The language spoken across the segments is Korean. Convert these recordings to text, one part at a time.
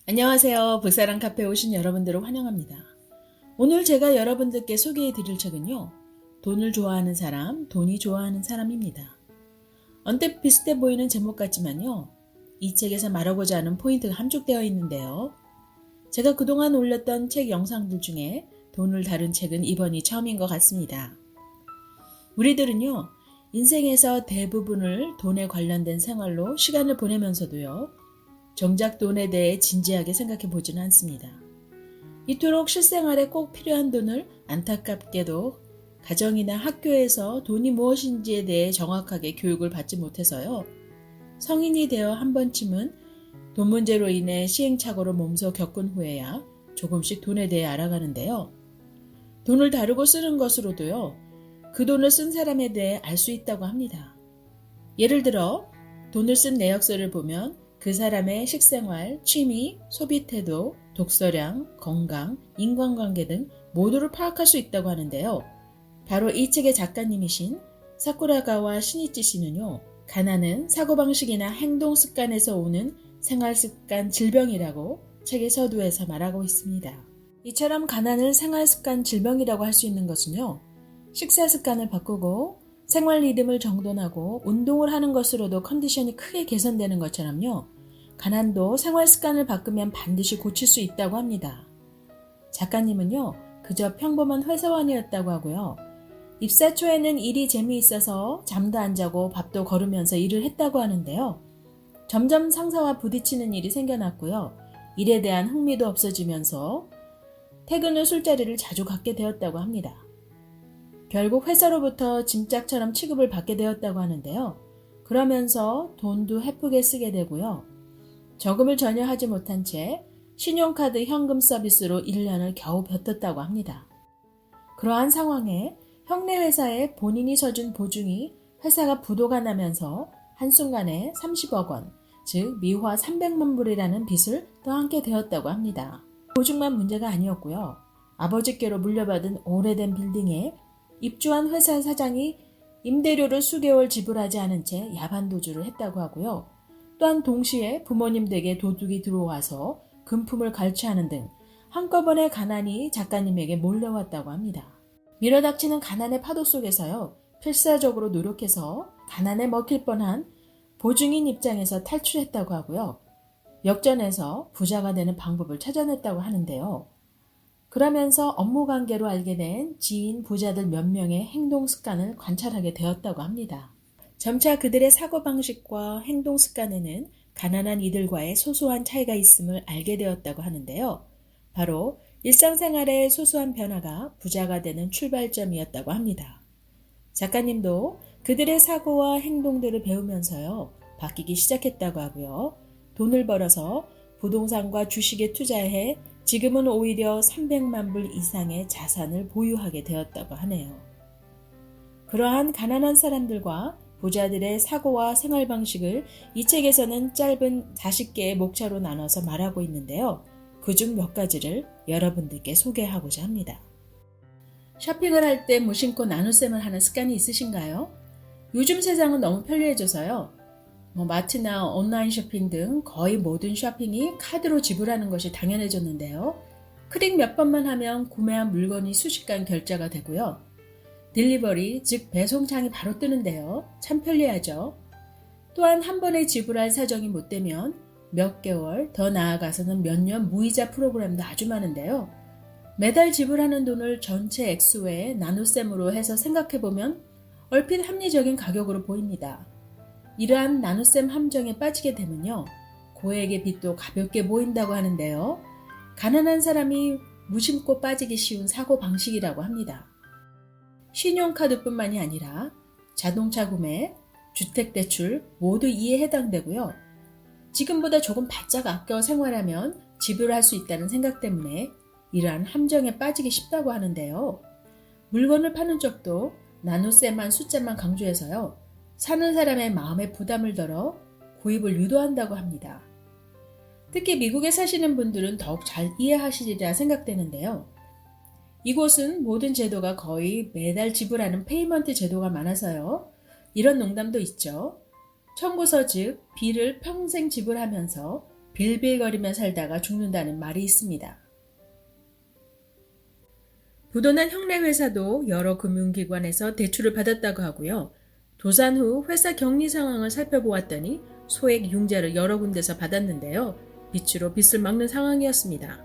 안녕하세요. 북사랑 카페에 오신 여러분들을 환영합니다. 오늘 제가 여러분들께 소개해 드릴 책은요. 돈을 좋아하는 사람, 돈이 좋아하는 사람입니다. 언뜻 비슷해 보이는 제목 같지만요. 이 책에서 말하고자 하는 포인트가 함축되어 있는데요. 제가 그동안 올렸던 책 영상들 중에 돈을 다룬 책은 이번이 처음인 것 같습니다. 우리들은요. 인생에서 대부분을 돈에 관련된 생활로 시간을 보내면서도요. 정작 돈에 대해 진지하게 생각해 보지는 않습니다. 이토록 실생활에 꼭 필요한 돈을 안타깝게도 가정이나 학교에서 돈이 무엇인지에 대해 정확하게 교육을 받지 못해서요. 성인이 되어 한 번쯤은 돈 문제로 인해 시행착오를 몸소 겪은 후에야 조금씩 돈에 대해 알아가는데요. 돈을 다루고 쓰는 것으로도요. 그 돈을 쓴 사람에 대해 알 수 있다고 합니다. 예를 들어 돈을 쓴 내역서를 보면 그 사람의 식생활, 취미, 소비 태도, 독서량, 건강, 인간관계 등 모두를 파악할 수 있다고 하는데요. 바로 이 책의 작가님이신 사쿠라가와 시니치 씨는요. 가난은 사고방식이나 행동 습관에서 오는 생활습관 질병이라고 책의 서두에서 말하고 있습니다. 이처럼 가난을 생활습관 질병이라고 할 수 있는 것은요. 식사 습관을 바꾸고 생활 리듬을 정돈하고 운동을 하는 것으로도 컨디션이 크게 개선되는 것처럼요. 가난도 생활 습관을 바꾸면 반드시 고칠 수 있다고 합니다. 작가님은요. 그저 평범한 회사원이었다고 하고요. 입사 초에는 일이 재미있어서 잠도 안 자고 밥도 거르면서 일을 했다고 하는데요. 점점 상사와 부딪히는 일이 생겨났고요. 일에 대한 흥미도 없어지면서 퇴근 후 술자리를 자주 갖게 되었다고 합니다. 결국 회사로부터 짐짝처럼 취급을 받게 되었다고 하는데요. 그러면서 돈도 헤프게 쓰게 되고요. 저금을 전혀 하지 못한 채 신용카드 현금 서비스로 1년을 겨우 버텼다고 합니다. 그러한 상황에 형네 회사에 본인이 서준 보증이 회사가 부도가 나면서 한순간에 30억 원, 즉 미화 300만 불이라는 빚을 떠안게 되었다고 합니다. 보증만 문제가 아니었고요. 아버지께로 물려받은 오래된 빌딩에 입주한 회사 사장이 임대료를 수개월 지불하지 않은 채 야반도주를 했다고 하고요. 또한 동시에 부모님 댁에 도둑이 들어와서 금품을 갈취하는 등 한꺼번에 가난이 작가님에게 몰려왔다고 합니다. 밀어닥치는 가난의 파도 속에서요. 필사적으로 노력해서 가난에 먹힐 뻔한 보증인 입장에서 탈출했다고 하고요. 역전해서 부자가 되는 방법을 찾아냈다고 하는데요. 그러면서 업무 관계로 알게 된 지인 부자들 몇 명의 행동 습관을 관찰하게 되었다고 합니다. 점차 그들의 사고방식과 행동 습관에는 가난한 이들과의 소소한 차이가 있음을 알게 되었다고 하는데요. 바로 일상생활의 소소한 변화가 부자가 되는 출발점이었다고 합니다. 작가님도 그들의 사고와 행동들을 배우면서요. 바뀌기 시작했다고 하고요. 돈을 벌어서 부동산과 주식에 투자해 지금은 오히려 300만 불 이상의 자산을 보유하게 되었다고 하네요. 그러한 가난한 사람들과 부자들의 사고와 생활 방식을 이 책에서는 짧은 40개의 목차로 나눠서 말하고 있는데요. 그중 몇 가지를 여러분들께 소개하고자 합니다. 쇼핑을 할 때 무심코 나눗셈을 하는 습관이 있으신가요? 요즘 세상은 너무 편리해져서요. 마트나 온라인 쇼핑 등 거의 모든 쇼핑이 카드로 지불하는 것이 당연해졌는데요. 클릭 몇 번만 하면 구매한 물건이 순식간 결제가 되고요. 딜리버리, 즉 배송창이 바로 뜨는데요. 참 편리하죠. 또한 한 번에 지불할 사정이 못 되면 몇 개월, 더 나아가서는 몇 년 무이자 프로그램도 아주 많은데요. 매달 지불하는 돈을 전체 액수 외에 나눗셈으로 해서 생각해보면 얼핏 합리적인 가격으로 보입니다. 이러한 나눗셈 함정에 빠지게 되면요. 고액의 빚도 가볍게 보인다고 하는데요. 가난한 사람이 무심코 빠지기 쉬운 사고방식이라고 합니다. 신용카드뿐만이 아니라 자동차 구매, 주택대출 모두 이에 해당되고요. 지금보다 조금 바짝 아껴 생활하면 지불할 수 있다는 생각 때문에 이러한 함정에 빠지기 쉽다고 하는데요. 물건을 파는 쪽도 나눗셈한 숫자만 강조해서요. 사는 사람의 마음에 부담을 덜어 구입을 유도한다고 합니다. 특히 미국에 사시는 분들은 더욱 잘 이해하시리라 생각되는데요. 이곳은 모든 제도가 거의 매달 지불하는 페이먼트 제도가 많아서요. 이런 농담도 있죠. 청구서 즉 비를 평생 지불하면서 빌빌거리며 살다가 죽는다는 말이 있습니다. 부도난 형네 회사도 여러 금융기관에서 대출을 받았다고 하고요. 도산 후 회사 격리 상황을 살펴보았더니 소액 융자를 여러 군데서 받았는데요. 빚으로 빚을 막는 상황이었습니다.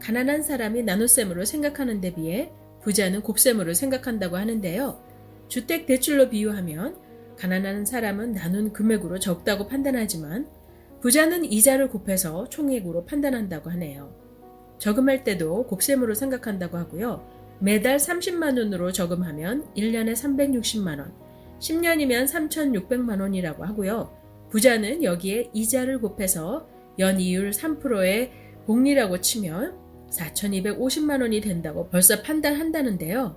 가난한 사람이 나눗셈으로 생각하는 데 비해 부자는 곱셈으로 생각한다고 하는데요. 주택 대출로 비유하면 가난한 사람은 나눈 금액으로 적다고 판단하지만 부자는 이자를 곱해서 총액으로 판단한다고 하네요. 저금할 때도 곱셈으로 생각한다고 하고요. 매달 30만 원으로 저금하면 1년에 360만 원, 10년이면 3,600만 원이라고 하고요. 부자는 여기에 이자를 곱해서 연이율 3%의 복리라고 치면 4,250만 원이 된다고 벌써 판단한다는데요.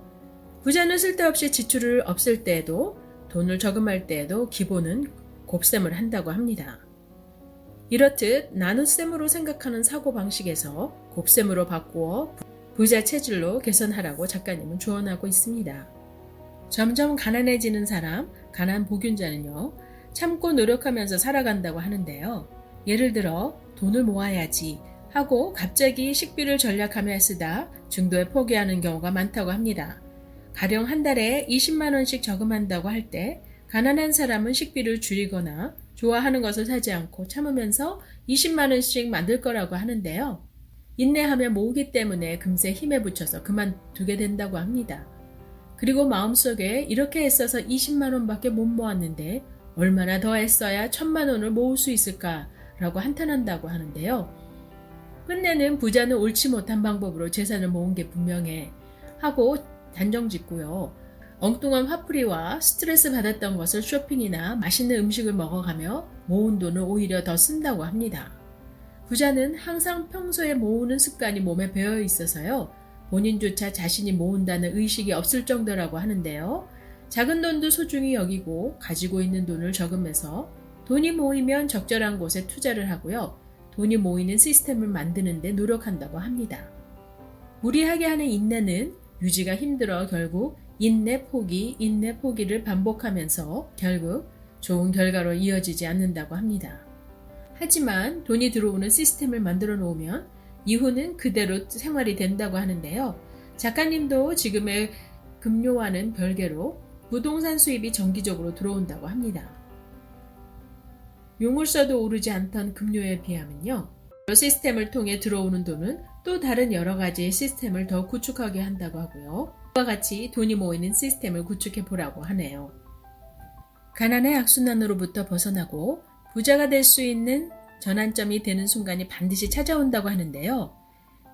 부자는 쓸데없이 지출을 없앨 때에도 돈을 저금할 때에도 기본은 곱셈을 한다고 합니다. 이렇듯 나눗셈으로 생각하는 사고방식에서 곱셈으로 바꾸어 부자 체질로 개선하라고 작가님은 조언하고 있습니다. 점점 가난해지는 사람, 가난복균자는요, 참고 노력하면서 살아간다고 하는데요. 예를 들어 돈을 모아야지 하고 갑자기 식비를 절약하며 쓰다 중도에 포기하는 경우가 많다고 합니다. 가령 한 달에 20만 원씩 저금한다고 할 때 가난한 사람은 식비를 줄이거나 좋아하는 것을 사지 않고 참으면서 20만 원씩 만들 거라고 하는데요. 인내하며 모으기 때문에 금세 힘에 부쳐서 그만두게 된다고 합니다. 그리고 마음속에 이렇게 애써서 20만 원밖에 못 모았는데 얼마나 더 애써야 1,000만 원을 모을 수 있을까라고 한탄한다고 하는데요. 끝내는 부자는 옳지 못한 방법으로 재산을 모은 게 분명해 하고 단정짓고요. 엉뚱한 화풀이와 스트레스 받았던 것을 쇼핑이나 맛있는 음식을 먹어가며 모은 돈을 오히려 더 쓴다고 합니다. 부자는 항상 평소에 모으는 습관이 몸에 배어 있어서요. 본인조차 자신이 모은다는 의식이 없을 정도라고 하는데요. 작은 돈도 소중히 여기고 가지고 있는 돈을 저금해서 돈이 모이면 적절한 곳에 투자를 하고요. 돈이 모이는 시스템을 만드는 데 노력한다고 합니다. 무리하게 하는 인내는 유지가 힘들어 결국 인내 포기를 반복하면서 결국 좋은 결과로 이어지지 않는다고 합니다. 하지만 돈이 들어오는 시스템을 만들어 놓으면 이후는 그대로 생활이 된다고 하는데요. 작가님도 지금의 금요와는 별개로 부동산 수입이 정기적으로 들어온다고 합니다. 용을 써도 오르지 않던 금요에 비하면요. 시스템을 통해 들어오는 돈은 또 다른 여러 가지 시스템을 더 구축하게 한다고 하고요. 이와 같이 돈이 모이는 시스템을 구축해 보라고 하네요. 가난의 악순환으로부터 벗어나고 부자가 될 수 있는 전환점이 되는 순간이 반드시 찾아온다고 하는데요.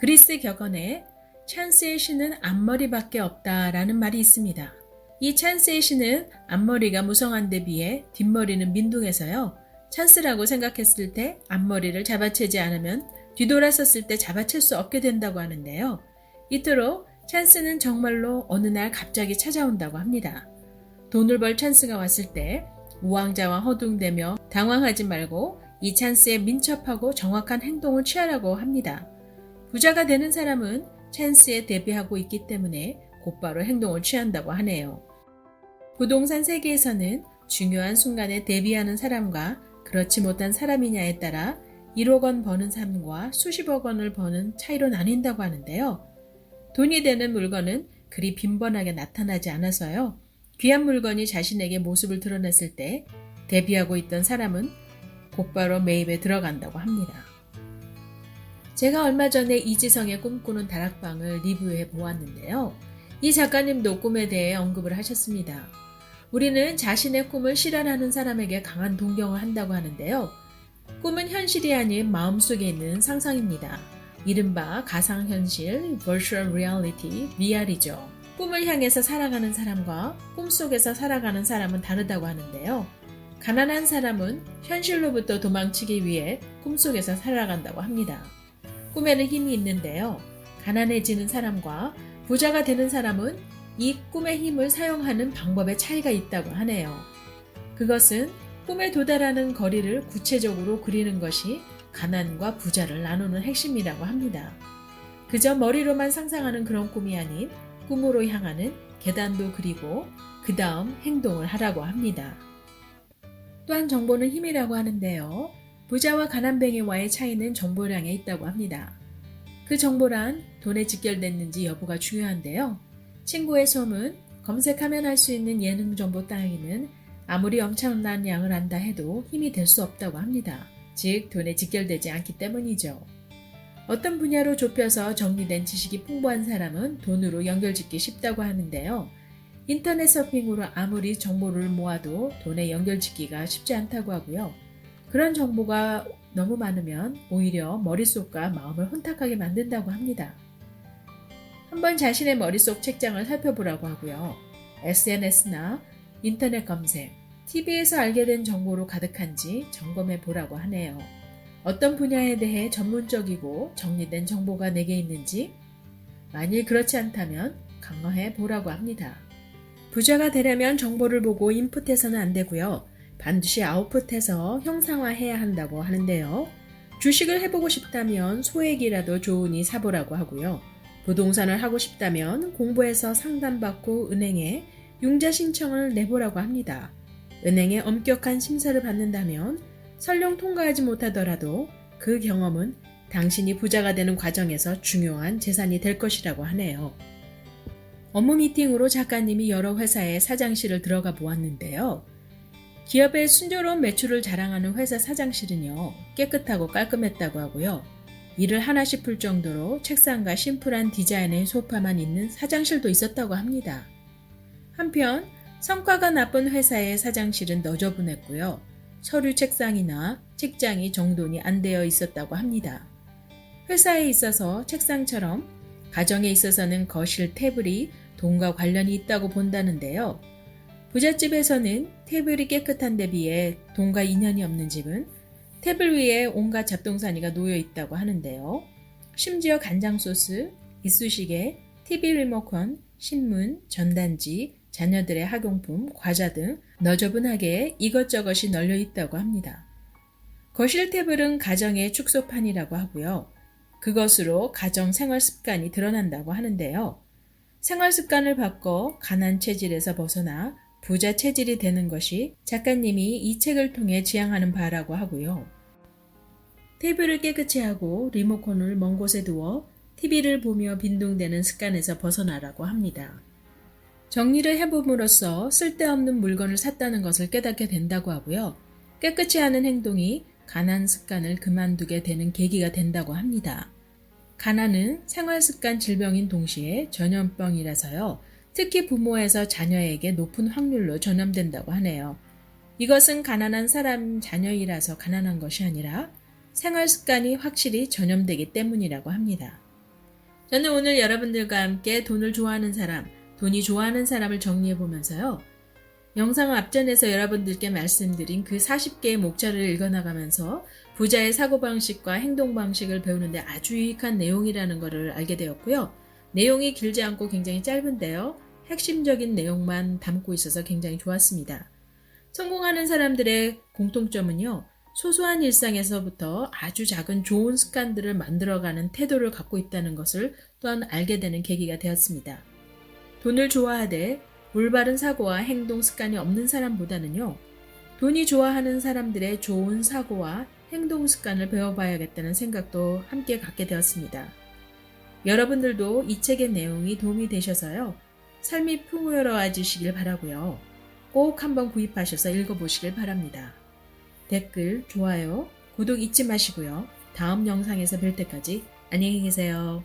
그리스 격언에 찬스의 신은 앞머리밖에 없다라는 말이 있습니다. 이 찬스의 신은 앞머리가 무성한 데 비해 뒷머리는 민둥해서요. 찬스라고 생각했을 때 앞머리를 잡아채지 않으면 뒤돌아섰을 때 잡아챌 수 없게 된다고 하는데요. 이토록 찬스는 정말로 어느 날 갑자기 찾아온다고 합니다. 돈을 벌 찬스가 왔을 때 우왕좌왕 허둥대며 당황하지 말고 이 찬스에 민첩하고 정확한 행동을 취하라고 합니다. 부자가 되는 사람은 찬스에 대비하고 있기 때문에 곧바로 행동을 취한다고 하네요. 부동산 세계에서는 중요한 순간에 대비하는 사람과 그렇지 못한 사람이냐에 따라 1억 원 버는 삶과 수십억 원을 버는 차이로 나뉜다고 하는데요. 돈이 되는 물건은 그리 빈번하게 나타나지 않아서요. 귀한 물건이 자신에게 모습을 드러냈을 때 대비하고 있던 사람은 곧바로 매입에 들어간다고 합니다. 제가 얼마 전에 이지성의 꿈꾸는 다락방을 리뷰해 보았는데요. 이 작가님도 꿈에 대해 언급을 하셨습니다. 우리는 자신의 꿈을 실현하는 사람에게 강한 동경을 한다고 하는데요. 꿈은 현실이 아닌 마음속에 있는 상상입니다. 이른바 가상현실, Virtual Reality, VR이죠. 꿈을 향해서 살아가는 사람과 꿈속에서 살아가는 사람은 다르다고 하는데요. 가난한 사람은 현실로부터 도망치기 위해 꿈속에서 살아간다고 합니다. 꿈에는 힘이 있는데요. 가난해지는 사람과 부자가 되는 사람은 이 꿈의 힘을 사용하는 방법에 차이가 있다고 하네요. 그것은 꿈에 도달하는 거리를 구체적으로 그리는 것이 가난과 부자를 나누는 핵심이라고 합니다. 그저 머리로만 상상하는 그런 꿈이 아닌 꿈으로 향하는 계단도 그리고 그 다음 행동을 하라고 합니다. 또한 정보는 힘이라고 하는데요. 부자와 가난뱅이와의 차이는 정보량에 있다고 합니다. 그 정보란 돈에 직결됐는지 여부가 중요한데요. 친구의 소문, 검색하면 할 수 있는 예능 정보 따위는 아무리 엄청난 양을 안다 해도 힘이 될 수 없다고 합니다. 즉, 돈에 직결되지 않기 때문이죠. 어떤 분야로 좁혀서 정리된 지식이 풍부한 사람은 돈으로 연결짓기 쉽다고 하는데요. 인터넷 서핑으로 아무리 정보를 모아도 돈에 연결짓기가 쉽지 않다고 하고요. 그런 정보가 너무 많으면 오히려 머릿속과 마음을 혼탁하게 만든다고 합니다. 한번 자신의 머릿속 책장을 살펴보라고 하고요. SNS나 인터넷 검색, TV에서 알게 된 정보로 가득한지 점검해 보라고 하네요. 어떤 분야에 대해 전문적이고 정리된 정보가 내게 있는지, 만일 그렇지 않다면 강화해 보라고 합니다. 부자가 되려면 정보를 보고 인풋해서는 안 되고요. 반드시 아웃풋해서 형상화해야 한다고 하는데요. 주식을 해보고 싶다면 소액이라도 좋으니 사보라고 하고요. 부동산을 하고 싶다면 공부해서 상담받고 은행에 융자 신청을 내보라고 합니다. 은행에 엄격한 심사를 받는다면 설령 통과하지 못하더라도 그 경험은 당신이 부자가 되는 과정에서 중요한 재산이 될 것이라고 하네요. 업무 미팅으로 작가님이 여러 회사의 사장실을 들어가 보았는데요. 기업의 순조로운 매출을 자랑하는 회사 사장실은요, 깨끗하고 깔끔했다고 하고요. 일을 하나씩 풀 정도로 책상과 심플한 디자인의 소파만 있는 사장실도 있었다고 합니다. 한편 성과가 나쁜 회사의 사장실은 너저분했고요. 서류 책상이나 책장이 정돈이 안 되어 있었다고 합니다. 회사에 있어서 책상처럼 가정에 있어서는 거실 테이블이 돈과 관련이 있다고 본다는데요. 부잣집에서는 테이블이 깨끗한 데 비해 돈과 인연이 없는 집은 테이블 위에 온갖 잡동사니가 놓여 있다고 하는데요. 심지어 간장소스, 이쑤시개, TV 리모컨, 신문, 전단지, 자녀들의 학용품, 과자 등 너저분하게 이것저것이 널려 있다고 합니다. 거실 테이블은 가정의 축소판이라고 하고요. 그것으로 가정 생활 습관이 드러난다고 하는데요. 생활 습관을 바꿔 가난 체질에서 벗어나 부자 체질이 되는 것이 작가님이 이 책을 통해 지향하는 바라고 하고요. 테이블을 깨끗이 하고 리모컨을 먼 곳에 두어 TV를 보며 빈둥대는 습관에서 벗어나라고 합니다. 정리를 해봄으로써 쓸데없는 물건을 샀다는 것을 깨닫게 된다고 하고요. 깨끗이 하는 행동이 가난 습관을 그만두게 되는 계기가 된다고 합니다. 가난은 생활습관 질병인 동시에 전염병이라서요. 특히 부모에서 자녀에게 높은 확률로 전염된다고 하네요. 이것은 가난한 사람 자녀이라서 가난한 것이 아니라 생활습관이 확실히 전염되기 때문이라고 합니다. 저는 오늘 여러분들과 함께 돈을 좋아하는 사람, 돈이 좋아하는 사람을 정리해보면서요. 영상 앞전에서 여러분들께 말씀드린 그 40개의 목차를 읽어나가면서 부자의 사고방식과 행동방식을 배우는데 아주 유익한 내용이라는 것을 알게 되었고요. 내용이 길지 않고 굉장히 짧은데요. 핵심적인 내용만 담고 있어서 굉장히 좋았습니다. 성공하는 사람들의 공통점은요. 소소한 일상에서부터 아주 작은 좋은 습관들을 만들어가는 태도를 갖고 있다는 것을 또한 알게 되는 계기가 되었습니다. 돈을 좋아하되 올바른 사고와 행동 습관이 없는 사람보다는요. 돈이 좋아하는 사람들의 좋은 사고와 행동 습관을 배워봐야겠다는 생각도 함께 갖게 되었습니다. 여러분들도 이 책의 내용이 도움이 되셔서요. 삶이 풍요로워지시길 바라고요. 꼭 한번 구입하셔서 읽어보시길 바랍니다. 댓글, 좋아요, 구독 잊지 마시고요. 다음 영상에서 뵐 때까지 안녕히 계세요.